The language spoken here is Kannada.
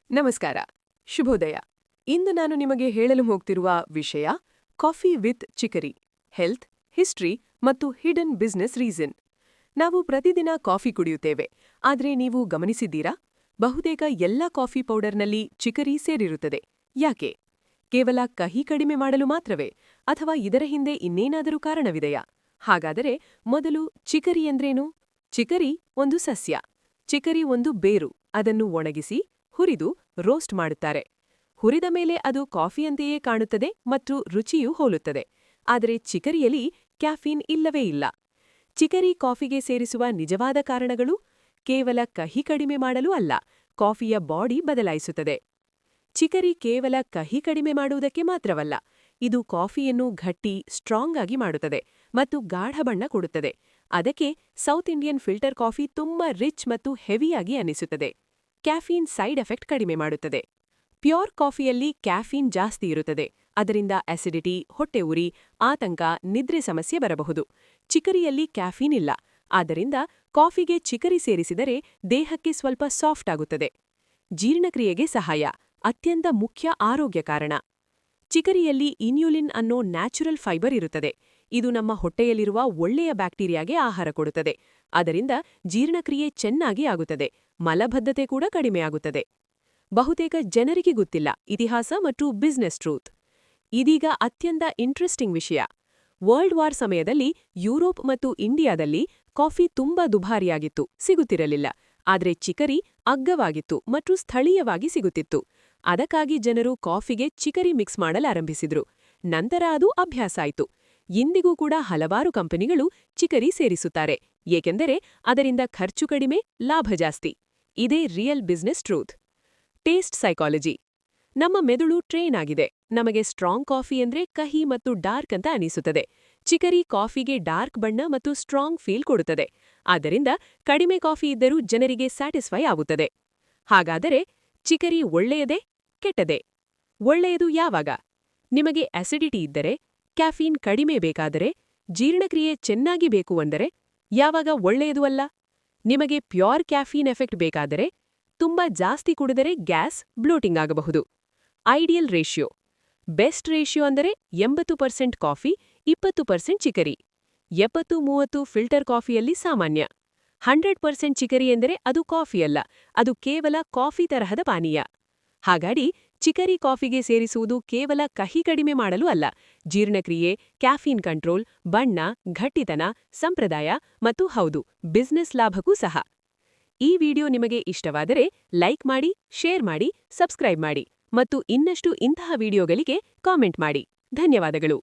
ನಮಸ್ಕಾರ. ಶುಭೋದಯ. ಇಂದು ನಾನು ನಿಮಗೆ ಹೇಳಲು ಹೋಗ್ತಿರುವ ವಿಷಯ ಕಾಫಿ ವಿತ್ ಚಿಕರಿ, ಹೆಲ್ತ್, ಹಿಸ್ಟ್ರಿ ಮತ್ತು ಹಿಡನ್ ಬಿಸ್ನೆಸ್ ರೀಸನ್. ನಾವು ಪ್ರತಿದಿನ ಕಾಫಿ ಕುಡಿಯುತ್ತೇವೆ, ಆದರೆ ನೀವು ಗಮನಿಸಿದ್ದೀರಾ? ಬಹುತೇಕ ಎಲ್ಲ ಕಾಫಿ ಪೌಡರ್ನಲ್ಲಿ ಚಿಕರಿ ಸೇರಿರುತ್ತದೆ. ಯಾಕೆ? ಕೇವಲ ಕಹಿ ಕಡಿಮೆ ಮಾಡಲು ಮಾತ್ರವೇ, ಅಥವಾ ಇದರ ಹಿಂದೆ ಇನ್ನೇನಾದರೂ ಕಾರಣವಿದೆಯಾ? ಹಾಗಾದರೆ ಮೊದಲು ಚಿಕರಿ ಎಂದ್ರೇನು? ಚಿಕರಿ ಒಂದು ಸಸ್ಯ. ಚಿಕರಿ ಒಂದು ಬೇರು. ಅದನ್ನು ಒಣಗಿಸಿ ಹುರಿದು ರೋಸ್ಟ್ ಮಾಡುತ್ತಾರೆ. ಹುರಿದ ಮೇಲೆ ಅದು ಕಾಫಿಯಂತೆಯೇ ಕಾಣುತ್ತದೆ ಮತ್ತು ರುಚಿಯೂ ಹೋಲುತ್ತದೆ. ಆದರೆ ಚಿಕರಿಯಲ್ಲಿ ಕ್ಯಾಫೀನ್ ಇಲ್ಲವೇ ಇಲ್ಲ. ಚಿಕರಿ ಕಾಫಿಗೆ ಸೇರಿಸುವ ನಿಜವಾದ ಕಾರಣಗಳು ಕೇವಲ ಕಹಿ ಕಡಿಮೆ ಮಾಡಲು ಅಲ್ಲ, ಕಾಫಿಯ ಬಾಡಿ ಬದಲಾಯಿಸುತ್ತದೆ. ಚಿಕರಿ ಕೇವಲ ಕಹಿ ಕಡಿಮೆ ಮಾಡುವುದಕ್ಕೆ ಮಾತ್ರವಲ್ಲ, ಇದು ಕಾಫಿಯನ್ನು ಗಟ್ಟಿ, ಸ್ಟ್ರಾಂಗ್ ಆಗಿ ಮಾಡುತ್ತದೆ ಮತ್ತು ಗಾಢ ಬಣ್ಣ ಕೊಡುತ್ತದೆ. ಅದಕ್ಕೆ ಸೌತ್ ಇಂಡಿಯನ್ ಫಿಲ್ಟರ್ ಕಾಫಿ ತುಂಬಾ ರಿಚ್ ಮತ್ತು ಹೆವಿಯಾಗಿ ಅನಿಸುತ್ತದೆ. ಕ್ಯಾಫೀನ್ ಸೈಡ್ ಎಫೆಕ್ಟ್ ಕಡಿಮೆ ಮಾಡುತ್ತದೆ. ಪ್ಯೂರ್ ಕಾಫಿಯಲ್ಲಿ ಕ್ಯಾಫೀನ್ ಜಾಸ್ತಿ ಇರುತ್ತದೆ. ಅದರಿಂದ ಅಸಿಡಿಟಿ, ಹೊಟ್ಟೆ ಉರಿ, ಆತಂಕ, ನಿದ್ರೆ ಸಮಸ್ಯೆ ಬರಬಹುದು. ಚಿಕರಿಯಲ್ಲಿ ಕ್ಯಾಫೀನ್ ಇಲ್ಲ. ಆದ್ದರಿಂದ ಕಾಫಿಗೆ ಚಿಕರಿ ಸೇರಿಸಿದರೆ ದೇಹಕ್ಕೆ ಸ್ವಲ್ಪ ಸಾಫ್ಟ್ ಆಗುತ್ತದೆ. ಜೀರ್ಣಕ್ರಿಯೆಗೆ ಸಹಾಯ, ಅತ್ಯಂತ ಮುಖ್ಯ ಆರೋಗ್ಯ ಕಾರಣ. ಚಿಕರಿಯಲ್ಲಿ ಇನ್ಯುಲಿನ್ ಅನ್ನೋ ನ್ಯಾಚುರಲ್ ಫೈಬರ್ ಇರುತ್ತದೆ. ಇದು ನಮ್ಮ ಹೊಟ್ಟೆಯಲ್ಲಿರುವ ಒಳ್ಳೆಯ ಬ್ಯಾಕ್ಟೀರಿಯಾಗೆ ಆಹಾರ ಕೊಡುತ್ತದೆ. ಅದರಿಂದ ಜೀರ್ಣಕ್ರಿಯೆ ಚೆನ್ನಾಗಿ ಆಗುತ್ತದೆ. ಮಲಬದ್ಧತೆ ಕೂಡ ಕಡಿಮೆಯಾಗುತ್ತದೆ. ಬಹುತೇಕ ಜನರಿಗೆ ಗೊತ್ತಿಲ್ಲ ಇತಿಹಾಸ ಮತ್ತು ಬಿಸ್ನೆಸ್ ಟ್ರೂತ್. ಇದೀಗ ಅತ್ಯಂತ ಇಂಟ್ರೆಸ್ಟಿಂಗ್ ವಿಷಯ. ವರ್ಲ್ಡ್ ವಾರ್ ಸಮಯದಲ್ಲಿ ಯುರೋಪ್ ಮತ್ತು ಇಂಡಿಯಾದಲ್ಲಿ ಕಾಫಿ ತುಂಬಾ ದುಬಾರಿಯಾಗಿತ್ತು, ಸಿಗುತ್ತಿರಲಿಲ್ಲ. ಆದರೆ ಚಿಕರಿ ಅಗ್ಗವಾಗಿತ್ತು ಮತ್ತು ಸ್ಥಳೀಯವಾಗಿ ಸಿಗುತ್ತಿತ್ತು. ಅದಕ್ಕಾಗಿ ಜನರು ಕಾಫಿಗೆ ಚಿಕರಿ ಮಿಕ್ಸ್ ಮಾಡಲಾರಂಭಿಸಿದ್ರು. ನಂತರ ಅದು ಅಭ್ಯಾಸ ಆಯಿತು. ಇಂದಿಗೂ ಕೂಡ ಹಲವಾರು ಕಂಪನಿಗಳು ಚಿಕರಿ ಸೇರಿಸುತ್ತಾರೆ, ಏಕೆಂದರೆ ಅದರಿಂದ ಖರ್ಚು ಕಡಿಮೆ, ಲಾಭ ಜಾಸ್ತಿ. ಇದೇ real business truth. Taste psychology. ನಮ್ಮ ಮೆದುಳು ಟ್ರೈನ್ ಆಗಿದೆ. ನಮಗೆ ಸ್ಟ್ರಾಂಗ್ ಕಾಫಿ ಅಂದ್ರೆ ಕಹಿ ಮತ್ತು ಡಾರ್ಕ್ ಅಂತ ಅನಿಸುತ್ತದೆ. ಚಿಕರಿ ಕಾಫಿಗೆ ಡಾರ್ಕ್ ಬಣ್ಣ ಮತ್ತು ಸ್ಟ್ರಾಂಗ್ ಫೀಲ್ ಕೊಡುತ್ತದೆ. ಆದ್ದರಿಂದ ಕಡಿಮೆ ಕಾಫಿ ಇದ್ದರೂ ಜನರಿಗೆ ಸ್ಯಾಟಿಸ್ಫೈ ಆಗುತ್ತದೆ. ಹಾಗಾದರೆ ಚಿಕರಿ ಒಳ್ಳೆಯದೇ, ಕೆಟ್ಟದೇ? ಒಳ್ಳೆಯದು ಯಾವಾಗ? ನಿಮಗೆ ಅಸಿಡಿಟಿ ಇದ್ದರೆ, ಕ್ಯಾಫೀನ್ ಕಡಿಮೆ ಬೇಕಾದರೆ, ಜೀರ್ಣಕ್ರಿಯೆ ಚೆನ್ನಾಗಿ ಬೇಕು ಅಂದರೆ ಯಾವಾಗ ಒಳ್ಳೆಯದು ಅಲ್ಲ? ನಿಮಗೆ ಪ್ಯೂರ್ ಕ್ಯಾಫೀನ್ ಎಫೆಕ್ಟ್ ಬೇಕಾದರೆ, ತುಂಬಾ ಜಾಸ್ತಿ ಕುಡಿದರೆ ಗ್ಯಾಸ್, ಬ್ಲೋಟಿಂಗ್ ಆಗಬಹುದು. Ideal ratio. ಬೆಸ್ಟ್ ರೇಷಿಯೋ ಅಂದರೆ 80% ಕಾಫಿ, 20% ಚಿಕರಿ. 70-30 ಫಿಲ್ಟರ್ ಕಾಫಿಯಲ್ಲಿ ಸಾಮಾನ್ಯ. 100% ಚಿಕರಿ ಎಂದರೆ ಅದು ಕಾಫಿಯಲ್ಲ, ಅದು ಕೇವಲ ಕಾಫಿ ತರಹದ ಪಾನೀಯ. ಹಾಗಾಗಿ ಚಿಕರಿ ಕಾಫಿಗೆ ಸೇರಿಸುವುದು ಕೇವಲ ಕಹಿ ಕಡಿಮೆ ಮಾಡಲು ಅಲ್ಲ, ಜೀರ್ಣಕ್ರಿಯೆ, ಕ್ಯಾಫೀನ್ ಕಂಟ್ರೋಲ್, ಬಣ್ಣ, ಗಟ್ಟಿತನ, ಸಂಪ್ರದಾಯ ಮತ್ತು ಹೌದು, ಬಿಸ್ನೆಸ್ ಲಾಭಕ್ಕೂ ಸಹ. ಈ ವಿಡಿಯೋ ನಿಮಗೆ ಇಷ್ಟವಾದರೆ ಲೈಕ್ ಮಾಡಿ, ಶೇರ್ ಮಾಡಿ, ಸಬ್ಸ್ಕ್ರೈಬ್ ಮಾಡಿ ಮತ್ತು ಇನ್ನಷ್ಟು ಇಂತಹ ವಿಡಿಯೋಗಳಿಗೆ ಕಾಮೆಂಟ್ ಮಾಡಿ. ಧನ್ಯವಾದಗಳು.